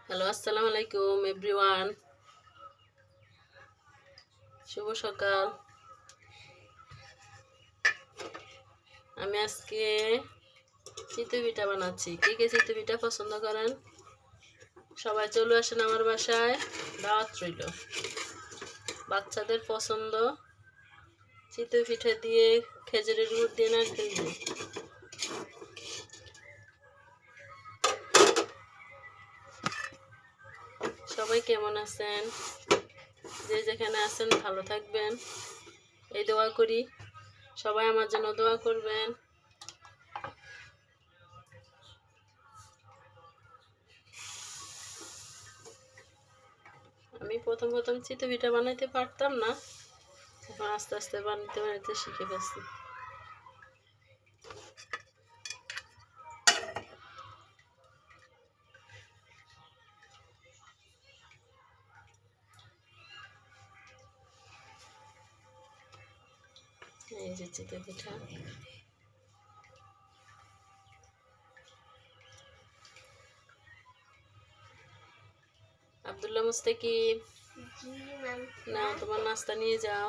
Hello, আসসালামু আলাইকুম everyone. শুভ সকাল। আমি আজকে চিতই পিঠা বানাচ্ছি। কে কে চিতই পিঠা পছন্দ করেন সবাই চলে আসেন আমার বাসায়, দাওয়াত রইল। বাচ্চাদের পছন্দ চিতই পিঠা দিয়ে, খেজুরের গুড় দিয়ে, নারকেল দিয়ে। সবাই কেমন আছেন? যে যেখানে আছেন ভালো থাকবেন, এই দোয়া করি। সবাই আমার জন্য দোয়া করবেন। আমি প্রথম চিতই পিঠা বানাইতে পারতাম না, এখন আস্তে আস্তে বানাইতে বানাইতে শিখে গেছি। এই যে চিতই পিঠা, আব্দুল্লাহ মুস্তাকিব, নাও তোমার নাস্তা নিয়ে যাও।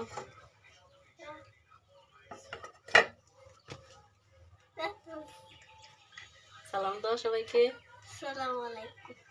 সালাম দাও সবাইকে। আসসালামু আলাইকুম।